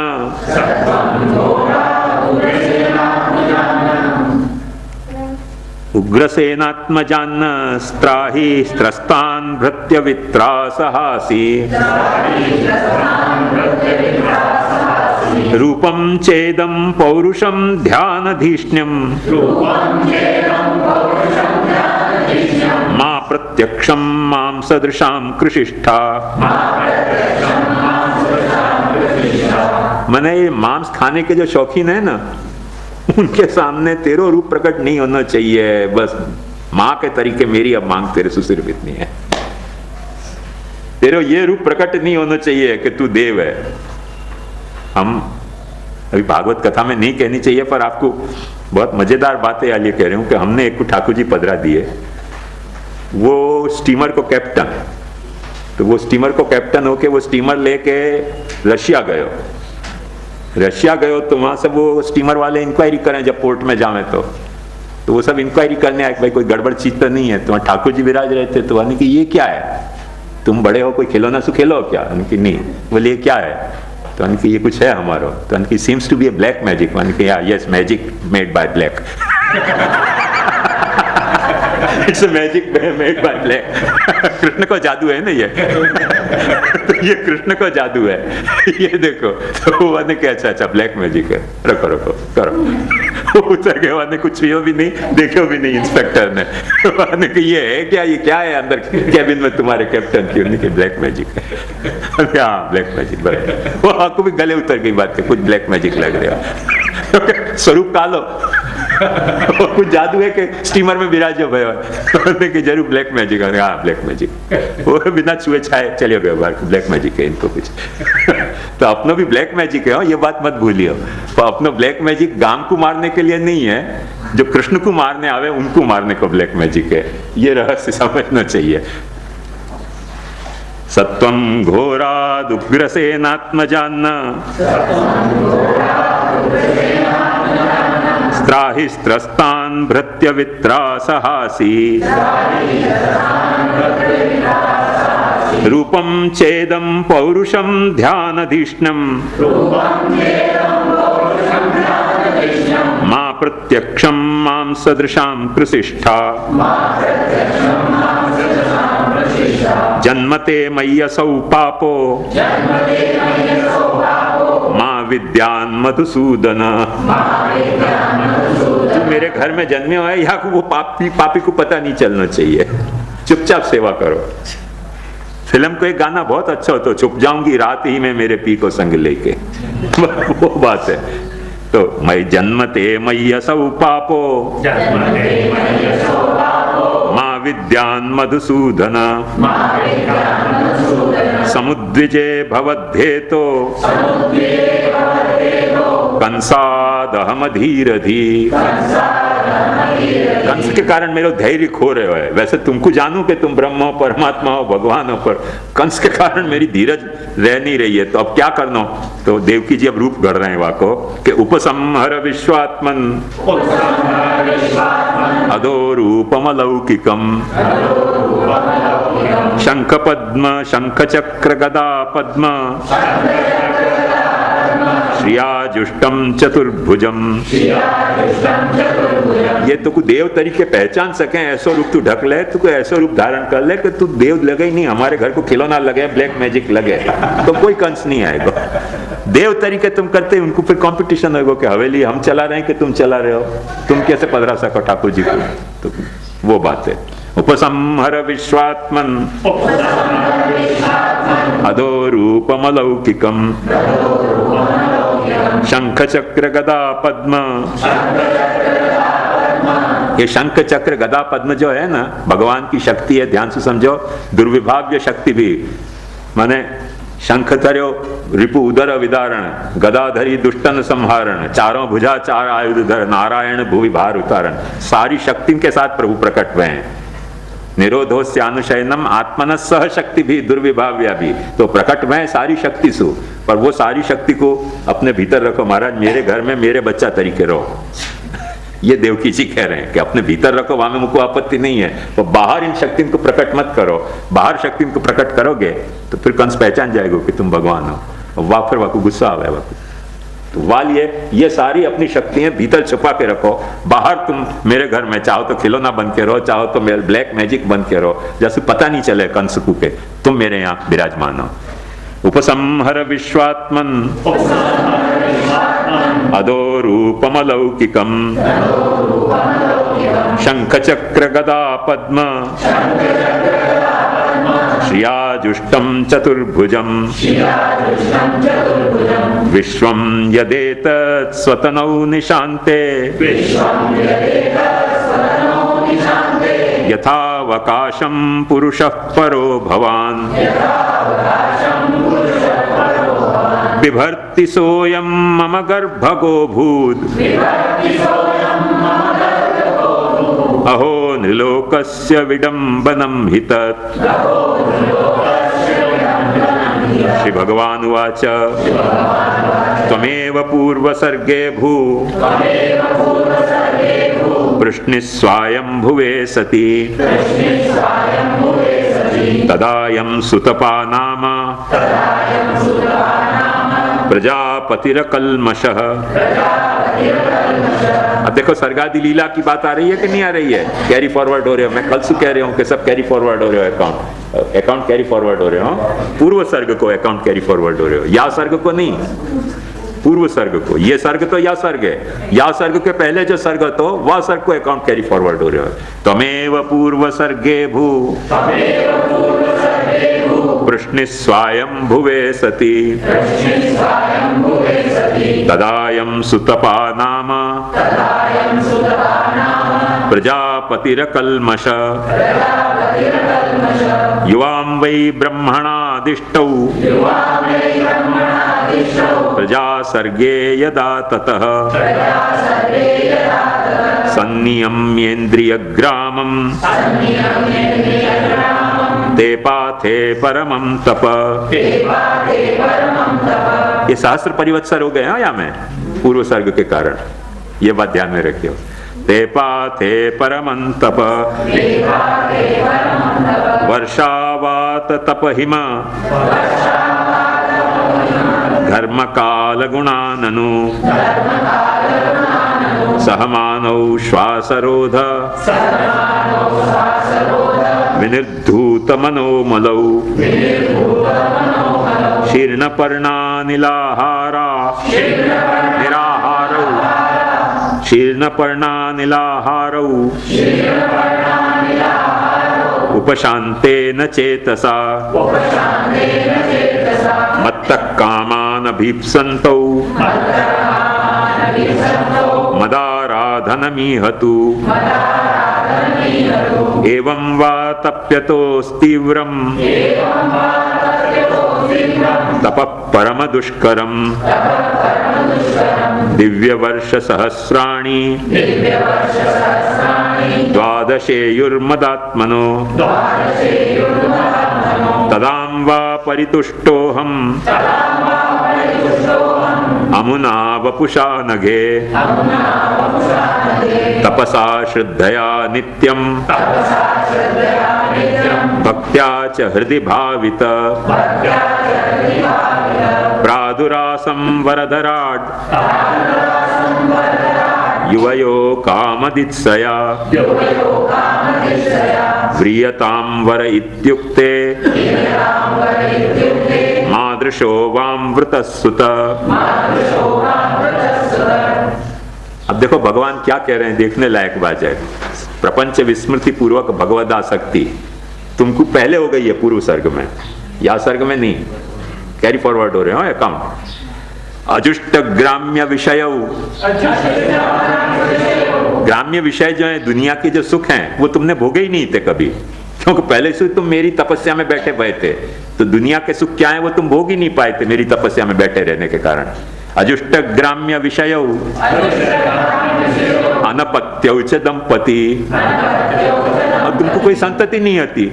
उग्रसेनात्मजान्न स्त्राहि स्त्रस्तान् भृत्यवित्रासहासि रूपं चेदं पौरुषं ध्यानधीष्ण्यं मा प्रत्यक्षं मां सदृशां कृषिष्ठा। मने मांस खाने के जो शौकीन है ना, उनके सामने तेरो रूप प्रकट नहीं होना चाहिए। बस माँ के तरीके मेरी अब मांग तेरे से सिर्फ इतनी है, तेरे ये रूप प्रकट नहीं होना चाहिए कि तू देव है। हम अभी भागवत कथा में नहीं कहनी चाहिए, पर आपको बहुत मजेदार बातें आलिए कह रहे हूं कि हमने एक को ठाकुर जी पधरा दिए, वो स्टीमर को कैप्टन, तो वो स्टीमर को कैप्टन होके वो स्टीमर लेके रशिया गयो। रशिया गए हो तो वहां सब वो स्टीमर वाले इंक्वायरी करें जब पोर्ट में जावे तो वो सब इंक्वायरी करने आए भाई कोई गड़बड़ चीज तो नहीं है। तो वहाँ ठाकुर जी विराज रहे थे, तो उन्होंने कि ये क्या है, तुम बड़े हो कोई खिलौना सु खेलो क्या? उनकी नहीं, बोले ये क्या है? तो उनकी ये कुछ है हमारा। तो उनकी seems to be a black magic. उनकी yes, magic made by black. It's magic made by black. Krishna को जादू है ना ये। तो ये कृष्ण को जादू है, ये देखो। तो वो ने कहा अच्छा ब्लैक मैजिक है, रखो रखो करो। वो उतर गए, वाने कुछ भी नहीं देखो भी नहीं इंस्पेक्टर ने। वाने कि ये है क्या, ये क्या है अंदर कैबिन में तुम्हारे कैप्टन की? उन्होंने कहा ब्लैक मैजिक है। हाँ ब्लैक मैजिक बराबर। वो आपको भी गले उतर गई बात के, कुछ ब्लैक मैजिक लग रहा है। स्वरूप कालो कुछ जादू है कि स्टीमर में विराजो भाई कि जरूर ब्लैक मैजिक है। हाँ ब्लैक मैजिक, वो बिना छुए छाए चले गए बाहर, ब्लैक मैजिक है इनको कुछ। तो अपनो भी ब्लैक मैजिक है, ये बात मत भूलियो। तो अपनो ब्लैक मैजिक गाम को मारने के लिए नहीं है, जो कृष्ण को मारने आवे उनको मारने को ब्लैक मैजिक है। ये रहस्य समझना चाहिए। सत्वं घोरादुग्रसेनात्मजान्न स्त्राहिस्त्रस्तान् भृत्यवित्रासहासी रूपं चेदं पौरुषं ध्यानधीष्णं मा प्रत्यक्षं मां सदृशां कृसिष्ठा जन्मते मय्यसौ पापो मां विद्यान् मधुसूदन। तू मेरे घर में जन्मे हो यहाँ को वो पापी को पता नहीं चलना चाहिए, चुपचाप सेवा करो। फिल्म को एक गाना बहुत अच्छा हो, तो छुप जाऊंगी रात ही में मेरे पी को संग लेके। वो बात है। तो मैं जन्मते मय्यसौ पापो मां विद्यान् मधुसूदन समुद्विजे भवद्धेतो कंसादहमधीरधी। कंस के कारण मेरा धैर्य खो रहे हो है। वैसे तुमको जानू कि तुम ब्रह्म हो, परमात्मा हो, भगवान हो, पर कंस के कारण मेरी धीरज रह नहीं रही है। तो अब क्या करना? तो देवकी जी अब रूप गढ़ रहे हैं वाको कि उपसंहर विश्वात्मन अधो रूपमलौकिकम शंख पद्म शंख चक्र गदा पद्म श्रियाजुष्टम चतुर्भुजम। ये तो को देव तरीके पहचान सके, ऐसा रूप तू ढक ले, तू को ऐसा रूप धारण कर ले कि तू देव लगे ही नहीं, हमारे घर को खिलौना लगे, ब्लैक मैजिक लगे, तो कोई कंस नहीं आएगा। देव तरीके तुम करते, उनको फिर कंपटीशन होगा कि हवेली हम चला रहे हैं कि तुम चला रहे हो, तुम कैसे पधरा सको ठाकुर जी को। तो वो बात है। उपसंहर विश्वात्मन अधो रूपमलौकिकम शंख चक्र गदा पद्म। ये शंख चक्र गदा पद्म जो है ना, भगवान की शक्ति है, ध्यान से समझो। दुर्विभाव्य शक्ति भी, माने शंख धर्यो रिपु उदर विदारण, गदाधरी दुष्टन संहारण, चारों भुजा चार आयुध धर, नारायण भुवि भार उतारण। सारी शक्ति के साथ प्रभु प्रकट हुए हैं। निरोधोस्य अनुशयनम आत्मन सह शक्ति भी दुर्विभाव्या भी। तो प्रकट में सारी शक्ति सु, पर वो सारी शक्ति को अपने भीतर रखो। महाराज मेरे घर में मेरे बच्चा तरीके रहो, ये देवकी जी कह रहे हैं कि अपने भीतर रखो, वहां में मुझको आपत्ति नहीं है, तो बाहर इन शक्ति को प्रकट मत करो। बाहर शक्ति को प्रकट करोगे तो फिर कंस पहचान जाएगा कि तुम भगवान हो, वाह फिर वाको गुस्सा आवे वाको। तो वालिए ये सारी अपनी शक्तियां भीतर छुपा के रखो। बाहर तुम मेरे घर में चाहो तो खिलौना बन के रहो, चाहो तो मेरे ब्लैक मैजिक बन के रहो, जैसे पता नहीं चले कंस को के तुम मेरे यहाँ विराजमान हो। उपसंहर विश्वात्मन अधो रूपमलौकिकम शंख चक्र गदा पद्म श्रियाजुष्टम चतुर्भुजम विश्वं यदेतत् स्वतनौ निशान्ते यथावकाशं पुरुषः परो भवान् बिभर्ति सोऽयं मम गर्भगो भूत् अहो नृलोकस्य विडम्बनं हि तत् श्री भगवान उवाच त्वमेव पूर्वसर्गे भू पृश्निस्वायम्भुवे सति तदायं सुतपा नाम प्रजापतिरकल्मषः। अब देखो सर्गादि लीला की बात आ रही है कि नहीं आ रही है? कैरी फॉरवर्ड हो रहे हो। मैं कल से कह रहा हूँ कि सब कैरी फॉरवर्ड हो रहे हो, अकाउंट कैरी फॉरवर्ड हो रहे हो। पूर्व सर्ग को अकाउंट कैरी फॉरवर्ड हो रहे हो, या सर्ग को नहीं, पूर्व सर्ग को। ये सर्ग तो या सर्ग है, या सर्ग के पहले जो सर्ग तो वह सर्ग को अकाउंट कैरी फॉरवर्ड हो रहे हो। त्वमेव पूर्व सर्गे भू पृश्निस्वायम्भुवे सति तदायं सुतपा नाम प्रजापतिरकल्मष। युवां वै ब्रह्मणादिष्टौ प्रजासर्गे यदा ततः सन्नियम्येन्द्रियग्रामं ते पाथे परमं तप। ये सहस्त्र परिवत्सर हो गए हैं या में पूर्व सर्ग के कारण, ये बात ध्यान में रखियो। ते पाथे परमं तप वर्षावात तप हिम धर्म काल गुणाननु सहमानौ श्वासरोध विनिर्धूत मनोमलौ शीर्णपर्णा निलाहारा निराहारौ शीर्णपर्णा निलाहारौ उपशान्तेन चेतसा मत्तः कामानभीप्सन्तौ मदाराधनमीहतु एवं वा तप्यतोस्तीव्रं तपः परमदुष्करं दिव्यवर्षसहस्राणि द्वादशेयुर्मदात्मनो तदां वा परितुष्टोऽहम् अमुना वपुषा नघे तपसा श्रद्धया नित्यं भक्त्या च हृदि भावित प्रादुरासं वरदराट् युवयो कामदित्सया व्रियतां वर इत्युक्ते मादृशो वामृतः सुत। अब देखो भगवान क्या कह रहे हैं, देखने लायक बात है। प्रपंच विस्मृति पूर्वक भगवदासक्ति तुमको पहले हो गई है पूर्व सर्ग में, या सर्ग में नहीं, कैरी फॉरवर्ड हो रहे हो अकाउंट। अजुष्ट ग्राम्य विषय, ग्राम्य विषय जो है दुनिया के जो सुख हैं वो तुमने भोगे ही नहीं थे कभी, क्योंकि पहले से तुम मेरी तपस्या में बैठे हुए थे। तो दुनिया के सुख क्या है वो तुम भोग ही नहीं पाए थे मेरी तपस्या में बैठे रहने के कारण। अजुष्ट ग्राम्य विषय अनपत्यौ च दंपति, अब तुमको कोई संतति नहीं आती,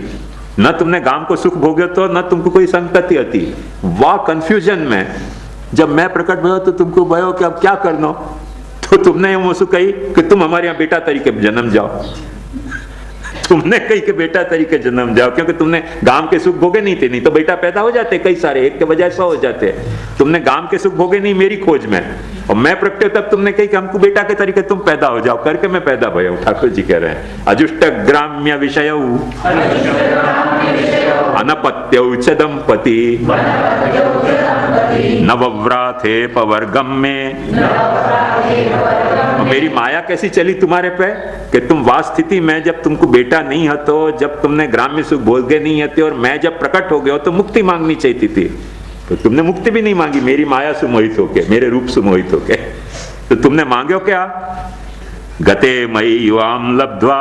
न तुमने गांव को सुख भोगे तो न तुमको कोई संतति आती। वाह कंफ्यूजन में जब मैं प्रकट हुआ तो तुमको भयो कि अब क्या करना, तो तुमने वो कही कि तुम हमारे यहाँ बेटा तरीके जन्म जाओ। तुमने कही कि बेटा तरीके जन्म जाओ, क्योंकि तुमने गांव के सुख भोगे नहीं थे, नहीं तो बेटा पैदा हो जाते कई सारे, एक के बजाय 100 हो जाते। तुमने गांव के सुख भोगे नहीं मेरी खोज में, और मैं प्रकटे तब तुमने कही कि हमको बेटा के तरीके तुम पैदा हो जाओ, करके मैं पैदा भया। ठाकुर जी कह रहे हैं अजुष्ट ग्राम्य विषय अनपत्यौ च दंपति नवव्राथे पवर्गम में। मेरी माया कैसी चली तुम्हारे पे कि तुम वास्थिति में जब तुमको बेटा नहीं है, तो जब तुमने ग्राम्य सुख भोगे नहीं है, और मैं जब प्रकट हो गया तो मुक्ति मांगनी चाहिए थी, तो तुमने मुक्ति भी नहीं मांगी मेरी माया से मोहित होके, मेरे रूप से मोहित होके। तो तुमने मांगो क्या? गते मयि युवाम लब्ध्वा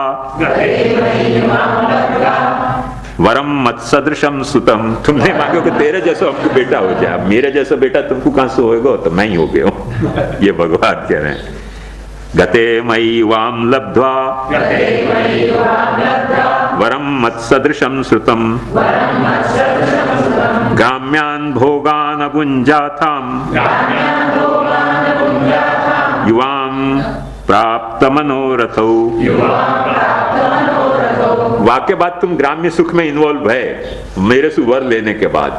वरम मत सदृशम सुतम। तुमने मांगो कि तेरे जैसा हमको बेटा हो जाए, मेरे जैसा बेटा तुमको कहां से होएगा, तो मैं ही हो गया हूं। ये भगवान कह रहे हैं गते मयि वाम लब्ध्वा वरम मत सदृशम श्रुतम ग्राम्यान् भोगान् अभुञ्जाताम् युवां प्राप्त मनोरथौ। वाक्य बाद तुम ग्राम्य सुख में इन्वॉल्व है मेरे से वर लेने के बाद,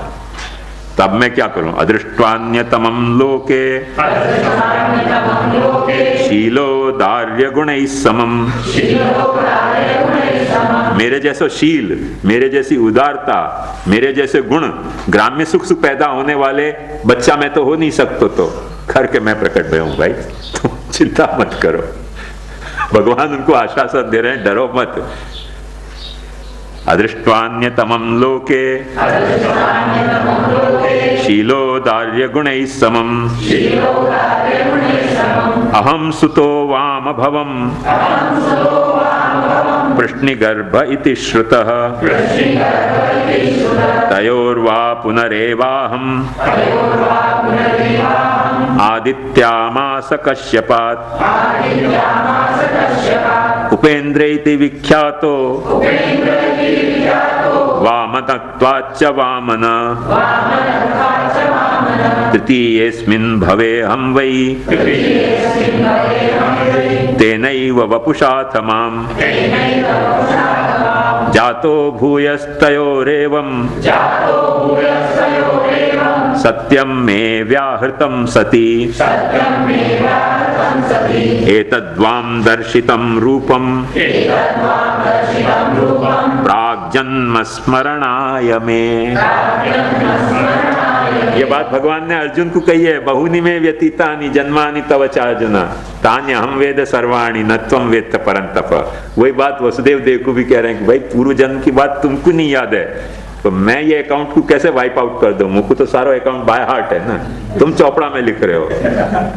तब मैं क्या करूं? अदृष्ट्वान्यतमं लोके शीलोदार्य गुणैः समम्। मेरे जैसा शील, मेरे जैसी उदारता, मेरे जैसे गुण ग्राम्य सुख से पैदा होने वाले बच्चा में तो हो नहीं सकते, तो करके मैं प्रकट भय हूं भाई, तुम चिंता मत करो। भगवान उनको आश्वासन दे रहे हैं, डरो मत। अदृष्ट्वान्यतमं लोके शीलोदार्य गुणैः समम् अहं सुतो वामभवम् वृष्णिगर्भ इति श्रुतः तयोर्वा पुनरेवाहम् आदित्यामास कश्यपात् उपेन्द्रेति विख्यातो वामनत्वाच्च वामन तृतीयेऽस्मिन् भवेऽहं वै तेनैव वपुषाथमाम् जातो भूयस्तयोरेवं सत्यं मे व्याहृतं सति एतद्वां दर्शितं रूपं प्राग्जन्म स्मरणाय मे। ये बात भगवान ने अर्जुन को कही है। बहुनि में व्यतीतानि जन्मानि तव चार्जुन तान्यहं वेद सर्वाणि न त्वं वेत्त परन्तप। वही बात वसुदेव देव को भी कह रहे हैं कि भाई पूर्व जन्म की बात तुमको नहीं याद है, तो मैं ये अकाउंट को कैसे वाइप आउट कर दूं? मुझको तो सारा अकाउंट बाय हार्ट है ना। तुम चौपड़ा में लिख रहे हो,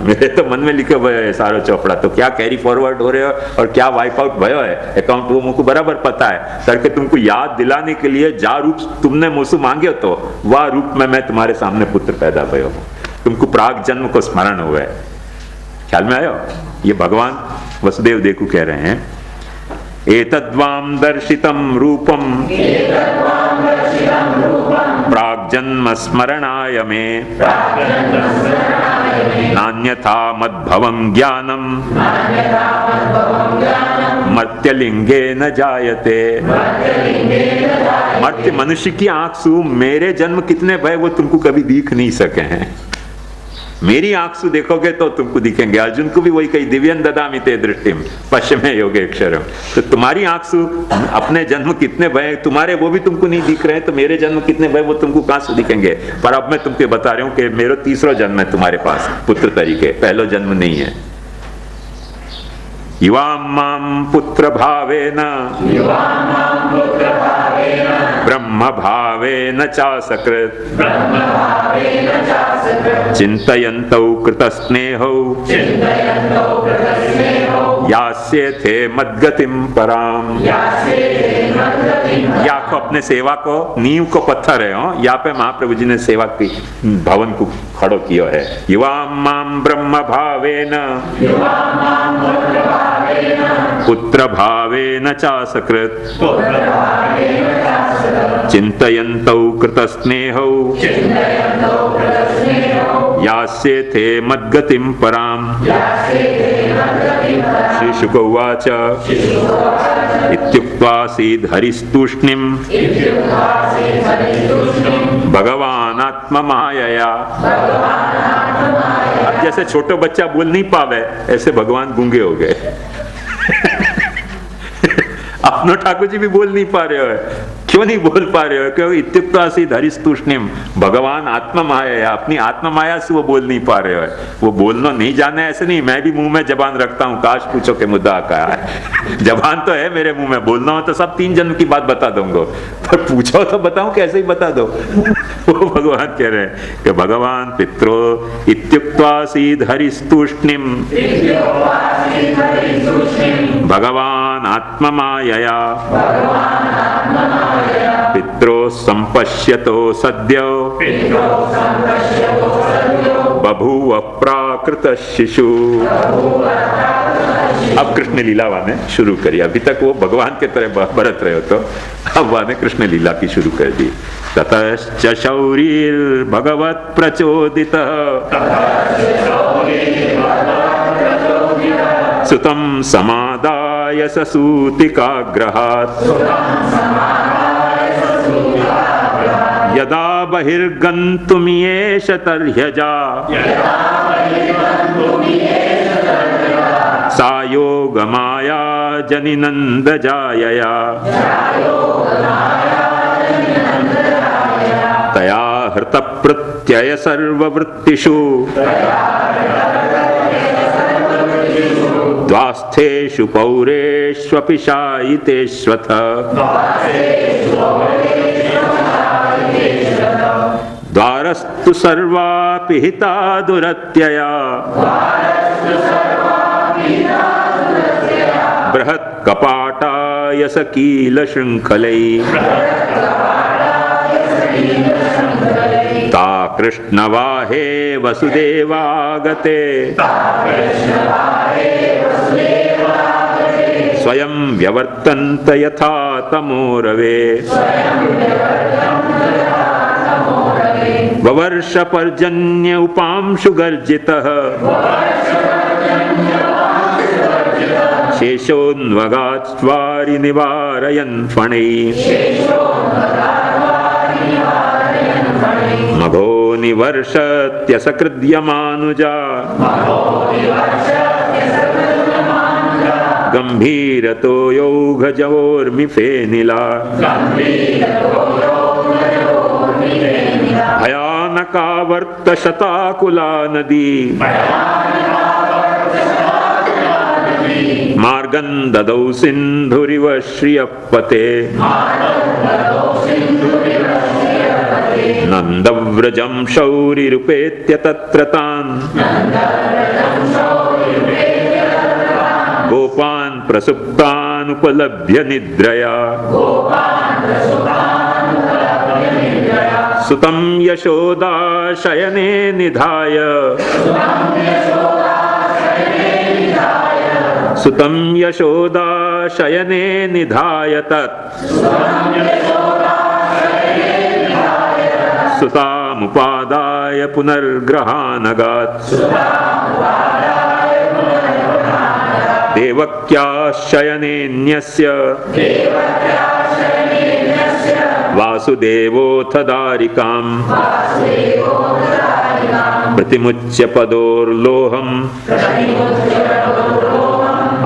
मेरे तो मन में लिखे हुए है सारा चौपड़ा, तो क्या कैरी फॉरवर्ड हो रहे हो और क्या वाइप आउट भयो है अकाउंट, वो मुझको बराबर पता है। करके तुमको याद दिलाने के लिए जा रूप तुमने मुझसे मांगे हो, तो वह रूप में मैं तुम्हारे सामने पुत्र पैदा भयो हूँ। तुमको प्राग जन्म को स्मरण हुआ है। ख्याल में आयो? ये भगवान वसुदेव देव को कह रहे हैं, एतद्वां दर्शितं रूपं प्राग्जन्म स्मरणाय मे नान्यथा मद्भवं ज्ञानं मर्त्यलिंगे न जायते। मर्त्य मनुष्य की आंख से मेरे जन्म कितने भय वो तुमको कभी दिख नहीं सके हैं। मेरी आंख से देखोगे तो तुमको दिखेंगे। अर्जुन को भी वही कही, दिव्यं ददामि ते दृष्टिम पश्चिमे योगेक्षरम। तो तुम्हारी आंख से अपने जन्म कितने भय तुम्हारे वो भी तुमको नहीं दिख रहे हैं, तो मेरे जन्म कितने भय वो तुमको कहां से दिखेंगे? पर अब मैं तुमको बता रहा हूं कि मेरा तीसरा जन्म है तुम्हारे पास पुत्र तरीके, पहला जन्म नहीं है। युवां मां पुत्र भावेन ब्रह्म भावेन चासकृत् चिन्तयन्तौ कृतस्नेहौ यास्येथे मद्गतिं पराम। या को अपने सेवा को नींव को पत्थर है, यहाँ पे महाप्रभु जी ने सेवा की भवन को खड़ो किया है। युवां मां ब्रह्म भावेन पुत्र भावेन चासकृत् चिन्तयन्तौ कृतस्नेहौ यास्येथे मद्गतिं पराम। श्री शुक उवाच इत्युक्त्वा सीदहरिस्तूष्णीं भगवान् आत्ममायया। अब जैसे छोटा बच्चा बोल नहीं पावे, ऐसे भगवान गूंगे हो गए। अपनो ठाकुर जी भी बोल नहीं पा रहे हो। क्यों नहीं बोल पा रहे हो? क्योंकि इत्युक्त्वा सीदहरिस्तूष्णीं भगवान आत्मा माया, अपनी आत्मा माया से वो बोल नहीं पा रहे हो। वो बोलना नहीं जाने ऐसे नहीं, मैं भी मुंह में जबान रखता हूँ, काश पूछो के मुद्दा क्या है। जबान तो है मेरे मुंह में, बोलना हो तो सब 3 जन्म की बात बता दूंगा, पर पूछो तो बताऊं कैसे ही बता दो। वो भगवान कह रहे हैं कि भगवान पित्रो इत्युक्त्वा सीदहरिस्तूष्णीं भगवान आत्मा मायया पित्रो संपश्यतो सद्यो बभूव प्राकृत शिशु। अब कृष्ण लीला वाने शुरू करी। अभी तक वो भगवान के तरह बरत रहे हो, तो अब वाने कृष्ण लीला की शुरू कर दी। ततश्च शौरीर भगवत प्रचोदित सुतं समादाय ससूतिकाग्रहात् यदा बहिर्गन्तुमियेष तर्ह्यजा सा योगमाया जनिनन्दजायया तया हृतप्रत्यय सर्ववृत्तिषु द्वास्थेषु पौरेष्वपि शायितेष्वथ द्वारस्तु सर्वापि हिता दुरत्यया बृहत् कपाटाय सकील शृङ्खलैः ता कृष्णवाहे वसुदेवागते स्वयं व्यवर्तन्त यथा तमोरवे ववर्ष पर्जन्य उपांशु गर्जितः शेषोन्वगात्वारि निवारयन् फणैः मघो निवर्षत्यसकृद्यमानुजा गंभीरतो यौघजवोर्मिफेनिला भयानकावर्त शताकुला नदी मार्गं ददौ सिन्धुरिव श्रियपते नन्दव्रजं शौरिरुपेत्य तत्र तान् गोपान् प्रसुप्तान् उपलभ्य निद्रया सुतं यशोदा शयने निधाय सुतं यशोदा शयने निधाय तत् सुतामुपादाय पुनर्ग्रहानगात् देवक्याः शयनेऽन्यस्य वासुदेवोऽथ दारिकाम् प्रतिमुच्य पदोर्लोहम्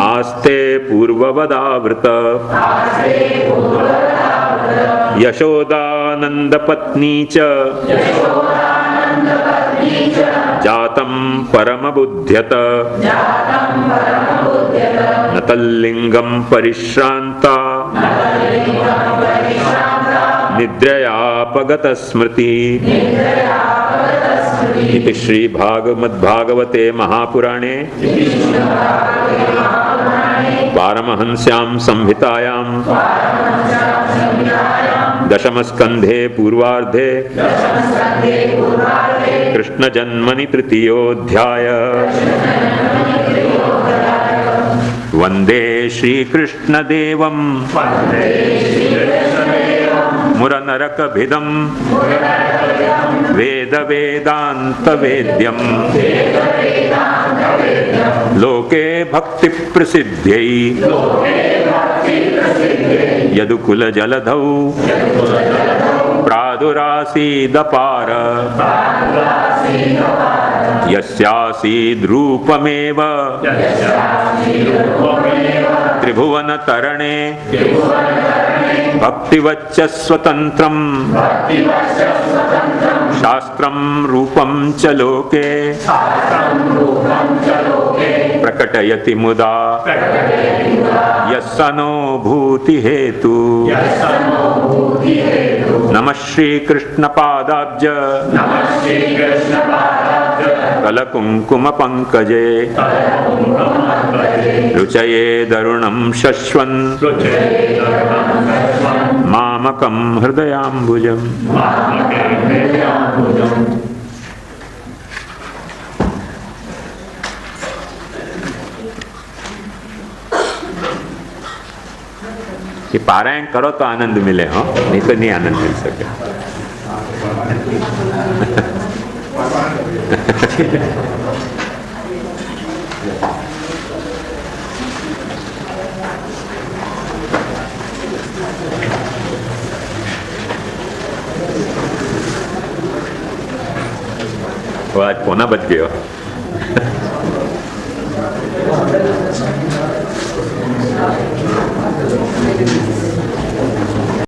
आस्ते पूर्ववदावृत यशोदानन्दपत्नी च जातं परमबुध्यत न तल्लिङ्गं परिश्रान्ता निद्रयापगतस्मृति। इति श्रीभागवते महापुराणे पारमहंस्यां संहितायां दशमस्कन्धे पूर्वार्धे कृष्णजन्मनि तृतीयोऽध्याय। वन्दे श्रीकृष्णदेवं मुरनरकभिदं वेदवेदान्तवेद्यं लोके भक्तिप्रसिद्ध्यै यदुकुलजलधौ प्रादुरासीदपार यस्यासीद्रूपमेव त्रिभुवनतरणे भक्तिवच्च स्वतन्त्रं शास्त्रं रूपं च लोके प्रकटयति मुदा यस्सनोभूतिहेतु। नमः श्रीकृष्णपादाब्ज कलकुङ्कुमपङ्कजे रुचये दरुणं शश्वन् मामकं हृदयाम्बुजम्। कि पारायण करो तो आनंद मिले, हो नहीं तो नहीं आनंद मिल सके। वो आज 9:45 बज गए हो।